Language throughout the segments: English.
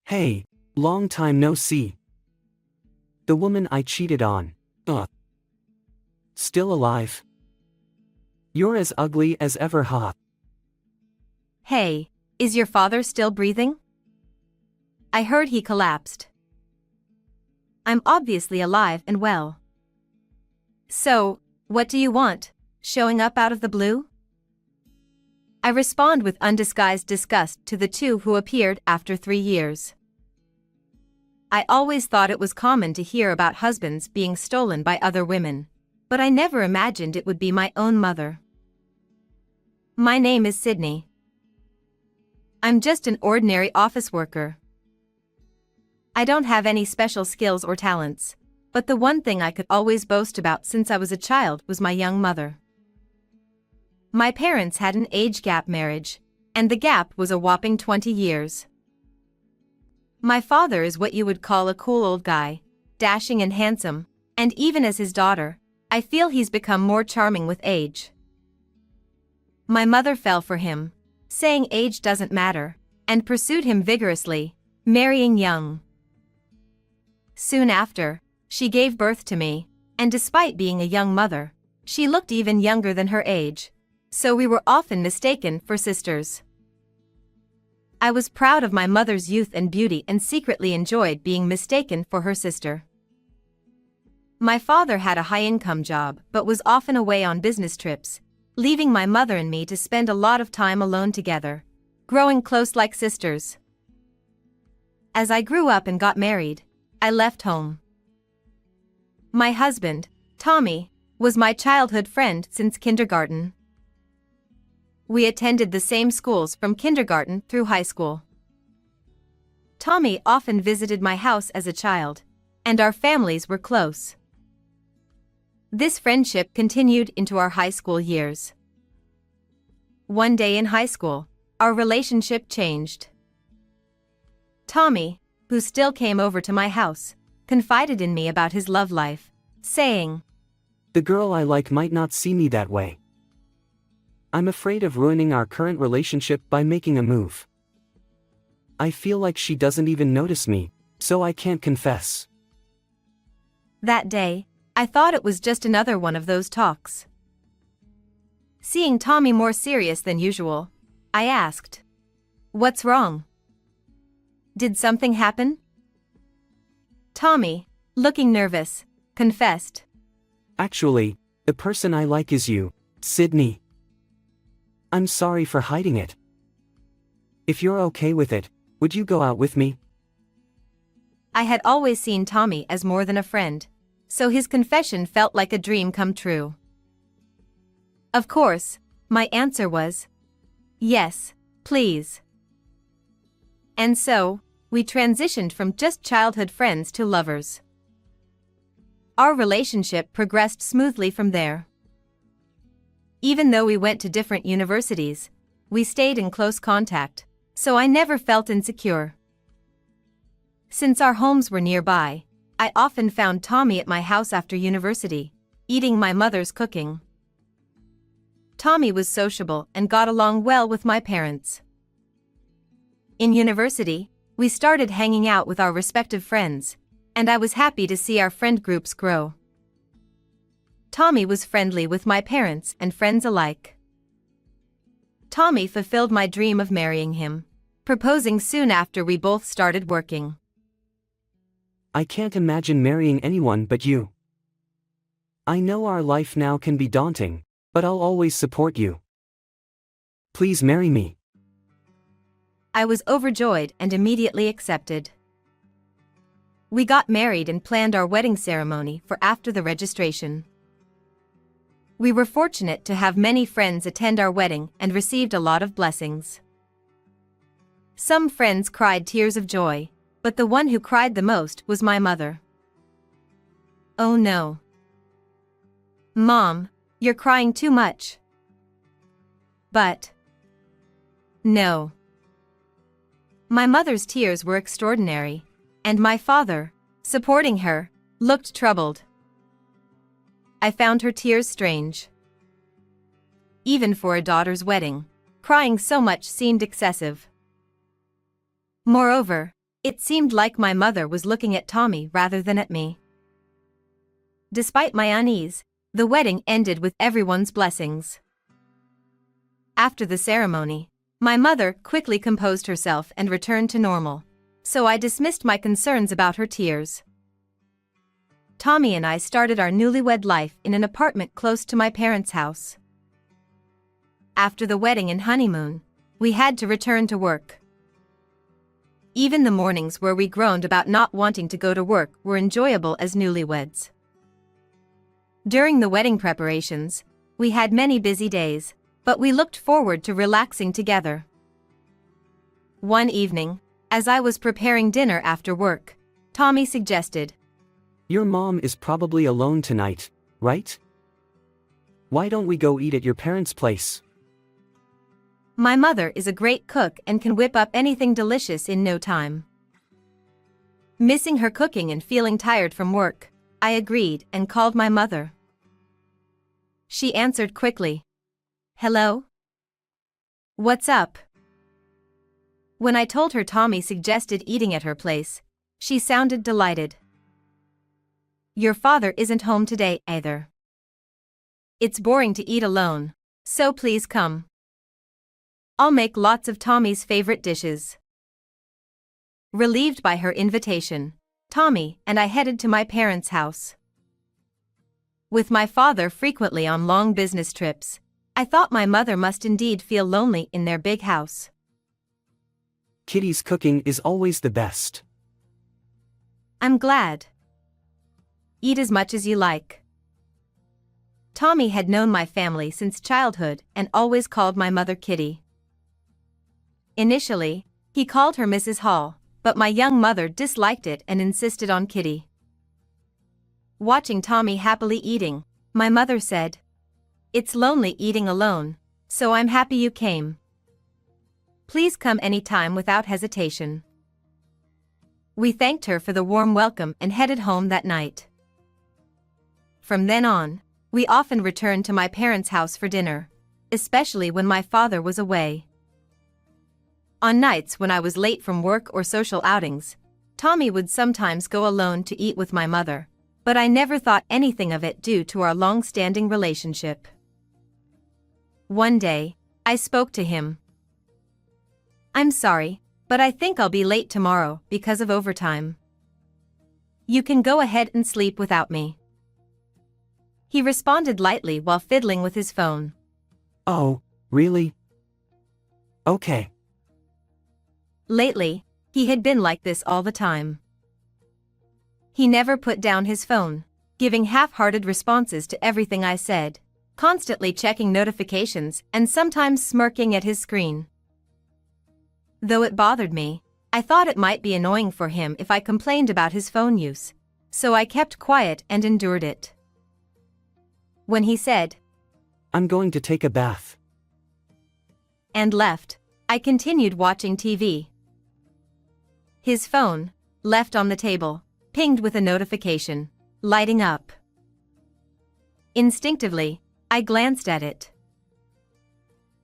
Hey, long time no see. The woman I cheated on. Still alive? You're as ugly as ever, ha. Hey, is your father still breathing? I heard he collapsed. I'm obviously alive and well. So, what do you want, showing up out of the blue? I respond with undisguised disgust to the two who appeared after 3 years. I always thought it was common to hear about husbands being stolen by other women, but I never imagined it would be my own mother. My name is Sydney. I'm just an ordinary office worker. I don't have any special skills or talents, but the one thing I could always boast about since I was a child was my young mother. My parents had an age gap marriage, and the gap was a whopping 20 years. My father is what you would call a cool old guy, dashing and handsome, and even as his daughter, I feel he's become more charming with age. My mother fell for him, saying age doesn't matter, and pursued him vigorously, marrying young. Soon after, she gave birth to me, and despite being a young mother, she looked even younger than her age, so we were often mistaken for sisters. I was proud of my mother's youth and beauty and secretly enjoyed being mistaken for her sister. My father had a high-income job but was often away on business trips, leaving my mother and me to spend a lot of time alone together, growing close like sisters. As I grew up and got married, I left home. My husband, Tommy, was my childhood friend since kindergarten. We attended the same schools from kindergarten through high school. Tommy often visited my house as a child, and our families were close. This friendship continued into our high school years. One day in high school, our relationship changed. Tommy, who still came over to my house, confided in me about his love life, saying, "The girl I like might not see me that way. I'm afraid of ruining our current relationship by making a move. I feel like she doesn't even notice me, so I can't confess." That day, I thought it was just another one of those talks. Seeing Tommy more serious than usual, I asked, "What's wrong? Did something happen?" Tommy, looking nervous, confessed, "Actually, the person I like is you, Sydney. I'm sorry for hiding it. If you're okay with it, would you go out with me?" I had always seen Tommy as more than a friend, so his confession felt like a dream come true. Of course, my answer was, "Yes, please." And so, we transitioned from just childhood friends to lovers. Our relationship progressed smoothly from there. Even though we went to different universities, we stayed in close contact, so I never felt insecure. Since our homes were nearby, I often found Tommy at my house after university, eating my mother's cooking. Tommy was sociable and got along well with my parents. In university, we started hanging out with our respective friends, and I was happy to see our friend groups grow. Tommy was friendly with my parents and friends alike. Tommy fulfilled my dream of marrying him, proposing soon after we both started working. I can't imagine marrying anyone but you. I know our life now can be daunting, but I'll always support you. Please marry me." I was overjoyed and immediately accepted. We got married and planned our wedding ceremony for after the registration. We were fortunate to have many friends attend our wedding and received a lot of blessings. Some friends cried tears of joy, but the one who cried the most was my mother. "Oh no. Mom, you're crying too much." But no. My mother's tears were extraordinary, and my father, supporting her, looked troubled. I found her tears strange. Even for a daughter's wedding, crying so much seemed excessive. Moreover, It seemed like my mother was looking at Tommy rather than at me. Despite my unease, the wedding ended with everyone's blessings. After the ceremony, my mother quickly composed herself and returned to normal, so I dismissed my concerns about her tears. Tommy and I started our newlywed life in an apartment close to my parents' house. After the wedding and honeymoon, we had to return to work. Even the mornings where we groaned about not wanting to go to work were enjoyable as newlyweds. During the wedding preparations, we had many busy days, but we looked forward to relaxing together. One evening, as I was preparing dinner after work, Tommy suggested, Your mom is probably alone tonight, right? Why don't we go eat at your parents' place? My mother is a great cook and can whip up anything delicious in no time. Missing her cooking and feeling tired from work, I agreed and called my mother. She answered quickly. Hello? What's up? When I told her Tommy suggested eating at her place, she sounded delighted. Your father isn't home today either. It's boring to eat alone, so please come. I'll make lots of Tommy's favorite dishes. Relieved by her invitation, Tommy and I headed to my parents' house. With my father frequently on long business trips, I thought my mother must indeed feel lonely in their big house. Kitty's cooking is always the best. I'm glad. Eat as much as you like. Tommy had known my family since childhood and always called my mother Kitty. Initially, he called her Mrs. Hall, but my young mother disliked it and insisted on Kitty. Watching Tommy happily eating, my mother said, It's lonely eating alone, so I'm happy you came. Please come anytime without hesitation. We thanked her for the warm welcome and headed home that night. From then on, we often returned to my parents' house for dinner, especially when my father was away. On nights when I was late from work or social outings, Tommy would sometimes go alone to eat with my mother, but I never thought anything of it due to our long-standing relationship. One day, I spoke to him. I'm sorry, but I think I'll be late tomorrow because of overtime. You can go ahead and sleep without me. He responded lightly while fiddling with his phone. Oh, really? Okay. Lately, he had been like this all the time. He never put down his phone, giving half-hearted responses to everything I said, constantly checking notifications and sometimes smirking at his screen. Though it bothered me, I thought it might be annoying for him if I complained about his phone use, so I kept quiet and endured it. When he said, I'm going to take a bath, and left, I continued watching TV. His phone, left on the table, pinged with a notification, lighting up. Instinctively, I glanced at it.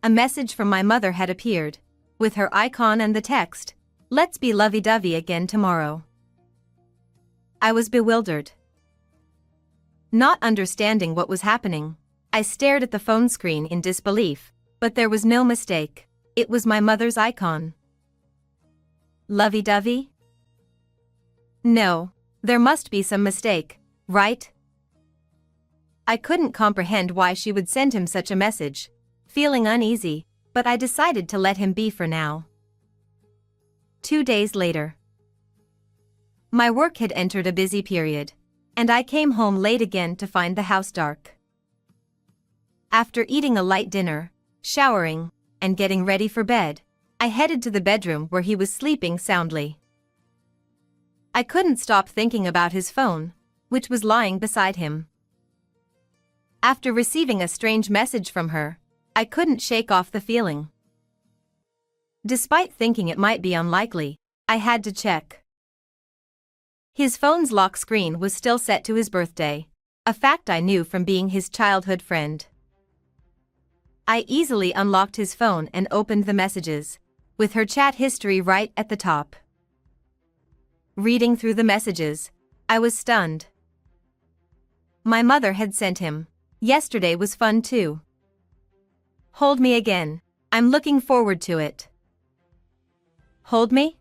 A message from my mother had appeared, with her icon and the text, Let's be lovey-dovey again tomorrow. I was bewildered. Not understanding what was happening, I stared at the phone screen in disbelief, but there was no mistake. It was my mother's icon. Lovey-dovey? No, there must be some mistake, right? I couldn't comprehend why she would send him such a message, feeling uneasy, but I decided to let him be for now. 2 days later. My work had entered a busy period, and I came home late again to find the house dark. After eating a light dinner, showering, and getting ready for bed, I headed to the bedroom where he was sleeping soundly. I couldn't stop thinking about his phone, which was lying beside him. After receiving a strange message from her, I couldn't shake off the feeling. Despite thinking it might be unlikely, I had to check. His phone's lock screen was still set to his birthday, a fact I knew from being his childhood friend. I easily unlocked his phone and opened the messages, with her chat history right at the top. Reading through the messages, I was stunned. My mother had sent him. Yesterday was fun too. Hold me again. I'm looking forward to it. Hold me?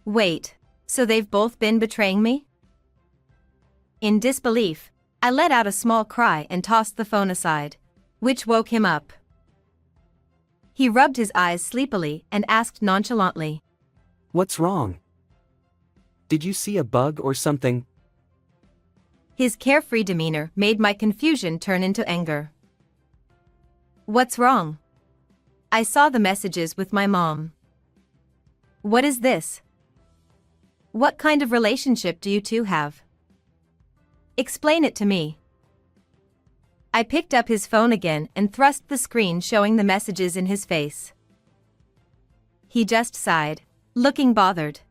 Wait, so they've both been betraying me? In disbelief, I let out a small cry and tossed the phone aside, which woke him up. He rubbed his eyes sleepily and asked nonchalantly, "What's wrong? Did you see a bug or something?" His carefree demeanor made my confusion turn into anger. What's wrong? I saw the messages with my mom. What is this? What kind of relationship do you two have? Explain it to me. I picked up his phone again and thrust the screen showing the messages in his face. He just sighed, looking bothered.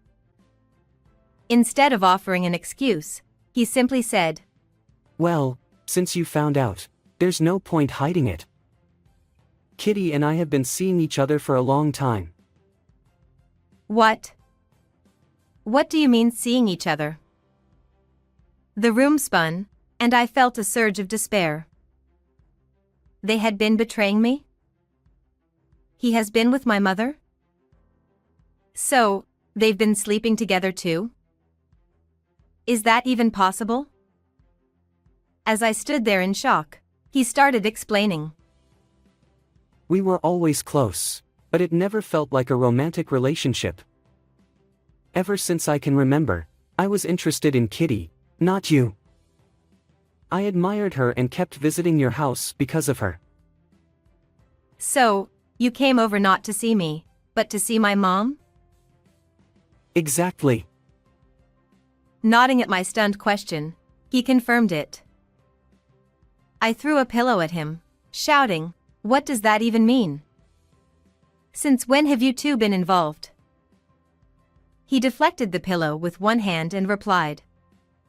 Instead of offering an excuse, he simply said, "Well, since you found out, there's no point hiding it. Kitty and I have been seeing each other for a long time." What? What do you mean seeing each other? The room spun, and I felt a surge of despair. They had been betraying me? He has been with my mother? So, they've been sleeping together too? Is that even possible? As I stood there in shock, he started explaining. "We were always close, but it never felt like a romantic relationship. Ever since I can remember, I was interested in Kitty, not you. I admired her and kept visiting your house because of her." So, you came over not to see me, but to see my mom? Exactly. Nodding at my stunned question, he confirmed it. I threw a pillow at him, shouting, "What does that even mean? Since when have you two been involved?" He deflected the pillow with one hand and replied,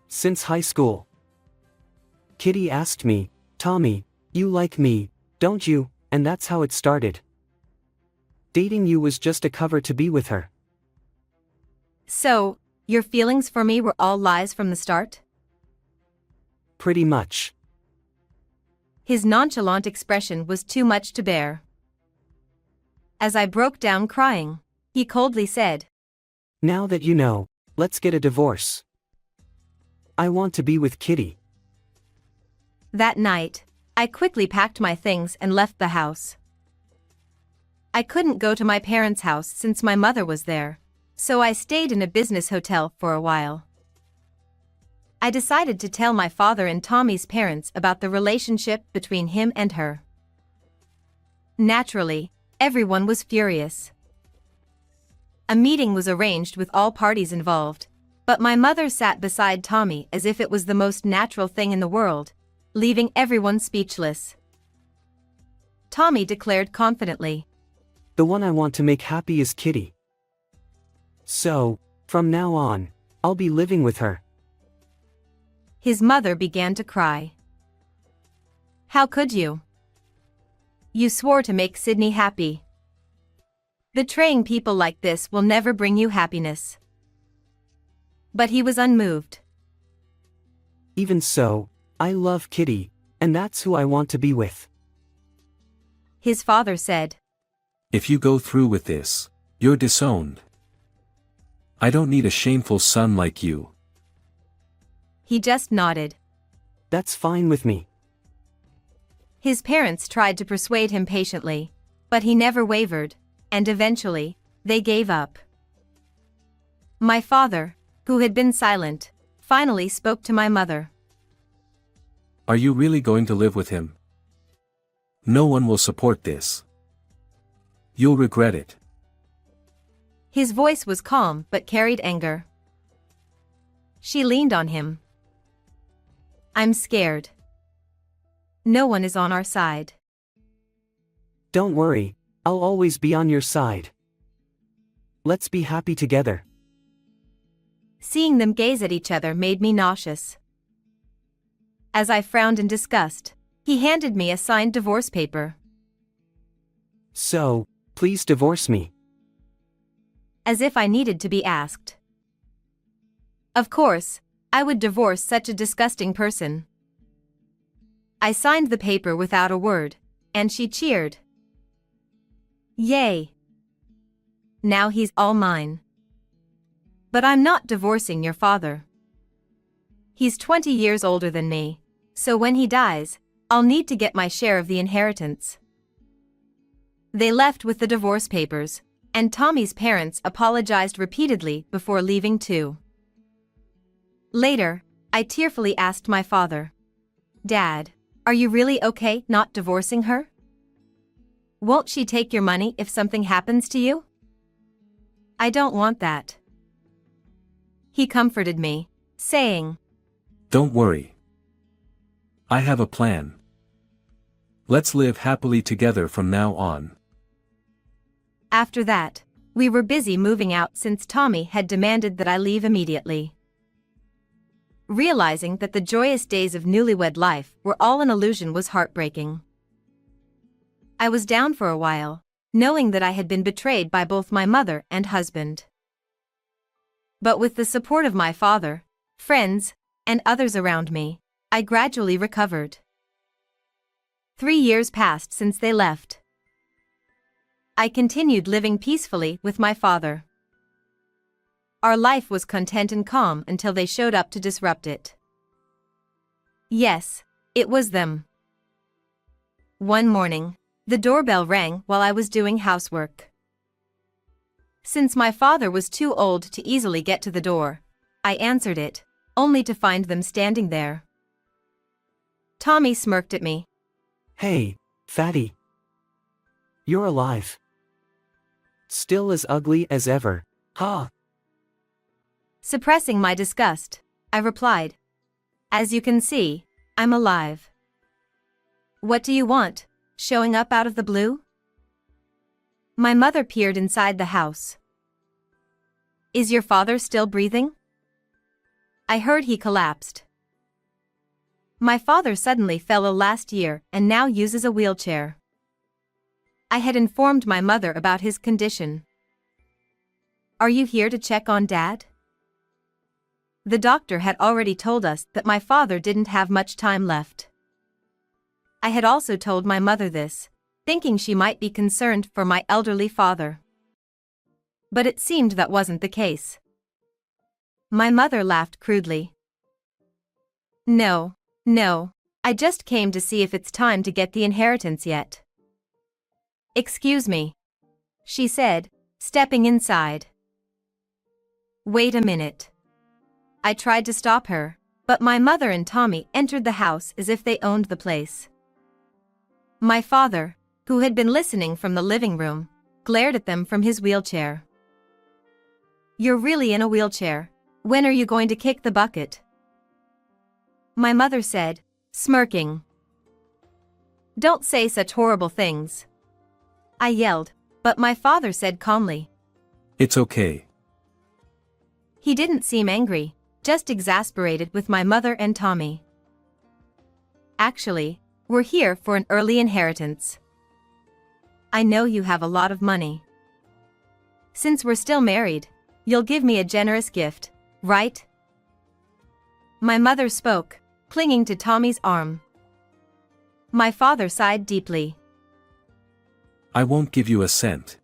"Since high school. Kitty asked me, 'Tommy, you like me, don't you?' And that's how it started. Dating you was just a cover to be with her." So, your feelings for me were all lies from the start? Pretty much. His nonchalant expression was too much to bear. As I broke down crying, he coldly said, "Now that you know, let's get a divorce. I want to be with Kitty." That night, I quickly packed my things and left the house. I couldn't go to my parents' house since my mother was there, so I stayed in a business hotel for a while. I decided to tell my father and Tommy's parents about the relationship between him and her. Naturally, everyone was furious. A meeting was arranged with all parties involved, but my mother sat beside Tommy as if it was the most natural thing in the world, leaving everyone speechless. Tommy declared confidently, "The one I want to make happy is Kitty. So, from now on, I'll be living with her." His mother began to cry. "How could you? You swore to make Sydney happy. Betraying people like this will never bring you happiness." But he was unmoved. "Even so, I love Kitty, and that's who I want to be with." His father said, "If you go through with this, you're disowned. I don't need a shameful son like you." He just nodded. "That's fine with me." His parents tried to persuade him patiently, but he never wavered, and eventually, they gave up. My father, who had been silent, finally spoke to my mother. "Are you really going to live with him? No one will support this. You'll regret it." His voice was calm but carried anger. She leaned on him. "I'm scared. No one is on our side." "Don't worry, I'll always be on your side. Let's be happy together." Seeing them gaze at each other made me nauseous. As I frowned in disgust, he handed me a signed divorce paper. "So, please divorce me." As if I needed to be asked. Of course, I would divorce such a disgusting person. I signed the paper without a word, and she cheered. Yay! Now he's all mine. But I'm not divorcing your father. He's 20 years older than me, so when he dies, I'll need to get my share of the inheritance. They left with the divorce papers, and Tommy's parents apologized repeatedly before leaving too. Later, I tearfully asked my father, "Dad, are you really okay not divorcing her? Won't she take your money if something happens to you?" "I don't want that." He comforted me, saying, Don't worry. I have a plan. Let's live happily together from now on. After that, we were busy moving out since Tommy had demanded that I leave immediately. Realizing that the joyous days of newlywed life were all an illusion was heartbreaking. I was down for a while, knowing that I had been betrayed by both my mother and husband. But with the support of my father, friends, and others around me, I gradually recovered. 3 years passed since they left. I continued living peacefully with my father. Our life was content and calm until they showed up to disrupt it. Yes, it was them. One morning, the doorbell rang while I was doing housework. Since my father was too old to easily get to the door, I answered it, only to find them standing there. Tommy smirked at me. Hey, fatty. You're alive. Still as ugly as ever, huh? Suppressing my disgust, I replied, "As you can see, I'm alive. What do you want, showing up out of the blue?" My mother peered inside the house. "Is your father still breathing?" I heard he collapsed. My father suddenly fell ill last year and now uses a wheelchair. I had informed my mother about his condition. "Are you here to check on Dad?" The doctor had already told us that my father didn't have much time left. I had also told my mother this, thinking she might be concerned for my elderly father. But it seemed that wasn't the case. My mother laughed crudely. No, I just came to see if it's time to get the inheritance yet." "Excuse me," she said, stepping inside. "Wait a minute." I tried to stop her, but my mother and Tommy entered the house as if they owned the place. My father, who had been listening from the living room, glared at them from his wheelchair. "You're really in a wheelchair. When are you going to kick the bucket?" My mother said, smirking. "Don't say such horrible things," I yelled, but my father said calmly. It's okay. He didn't seem angry, just exasperated with my mother and Tommy. "Actually, we're here for an early inheritance. I know you have a lot of money. Since we're still married, you'll give me a generous gift, right?" My mother spoke, clinging to Tommy's arm. My father sighed deeply. I won't give you a cent.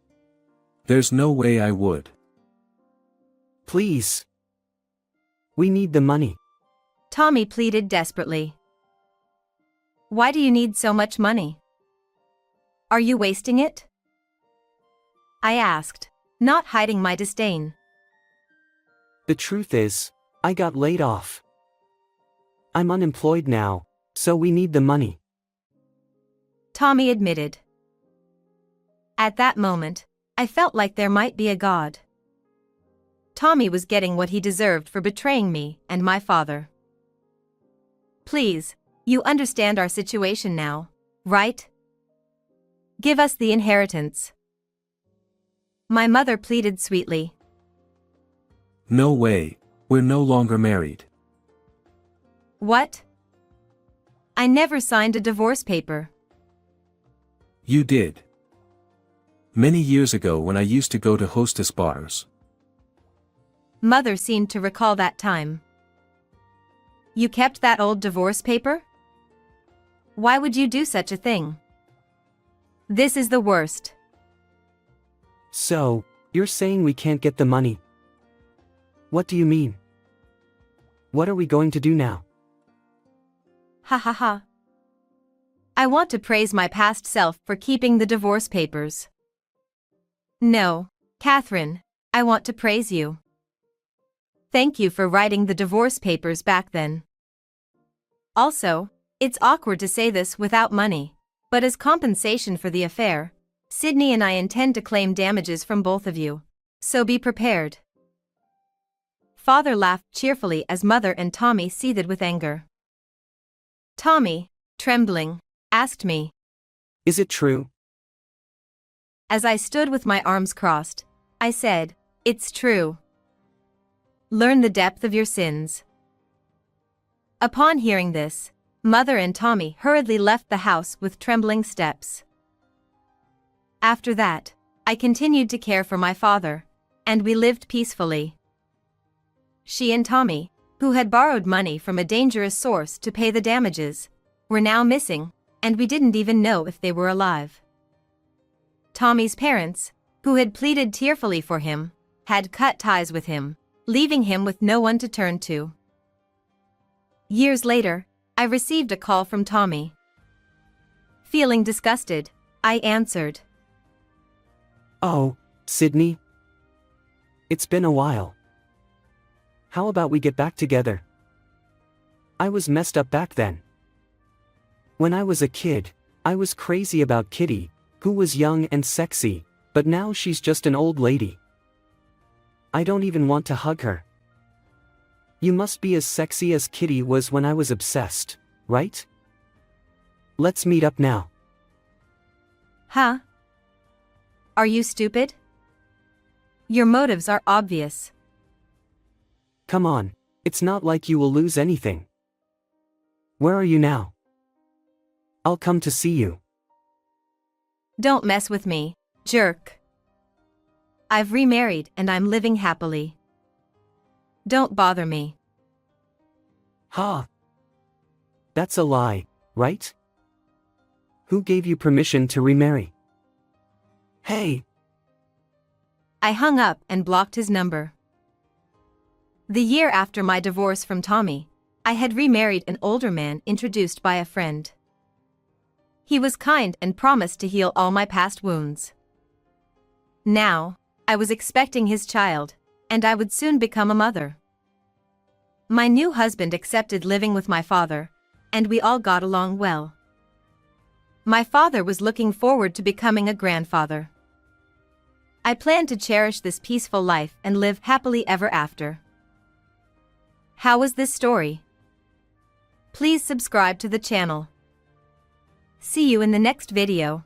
There's no way I would. Please. We need the money. Tommy pleaded desperately. "Why do you need so much money? Are you wasting it?" I asked, not hiding my disdain. The truth is, I got laid off. I'm unemployed now, so we need the money. Tommy admitted. At that moment, I felt like there might be a God. Tommy was getting what he deserved for betraying me and my father. "Please, you understand our situation now, right? Give us the inheritance." My mother pleaded sweetly. No way, we're no longer married. What? I never signed a divorce paper. You did. Many years ago when I used to go to hostess bars. Mother seemed to recall that time. You kept that old divorce paper? Why would you do such a thing? This is the worst. So, you're saying we can't get the money? What do you mean? What are we going to do now? Ha ha ha. I want to praise my past self for keeping the divorce papers. No, Catherine, I want to praise you. Thank you for writing the divorce papers back then. Also, it's awkward to say this without money, but as compensation for the affair, Sydney and I intend to claim damages from both of you, so be prepared. Father laughed cheerfully as Mother and Tommy seethed with anger. Tommy, trembling, asked me, Is it true? As I stood with my arms crossed, I said, It's true. Learn the depth of your sins. Upon hearing this, Mother and Tommy hurriedly left the house with trembling steps. After that, I continued to care for my father, and we lived peacefully. She and Tommy, who had borrowed money from a dangerous source to pay the damages, were now missing, and we didn't even know if they were alive. Tommy's parents, who had pleaded tearfully for him, had cut ties with him, leaving him with no one to turn to. Years later, I received a call from Tommy. Feeling disgusted, I answered. Oh, Sydney? It's been a while. How about we get back together? I was messed up back then. When I was a kid, I was crazy about Kitty, who was young and sexy, but now she's just an old lady. I don't even want to hug her. You must be as sexy as Kitty was when I was obsessed, right? Let's meet up now. Huh? Are you stupid? Your motives are obvious. Come on, it's not like you will lose anything. Where are you now? I'll come to see you. Don't mess with me, jerk. I've remarried and I'm living happily. Don't bother me. Ha! That's a lie, right? Who gave you permission to remarry? Hey! I hung up and blocked his number. The year after my divorce from Tommy, I had remarried an older man introduced by a friend. He was kind and promised to heal all my past wounds. Now, I was expecting his child, and I would soon become a mother. My new husband accepted living with my father, and we all got along well. My father was looking forward to becoming a grandfather. I planned to cherish this peaceful life and live happily ever after. How was this story? Please subscribe to the channel. See you in the next video.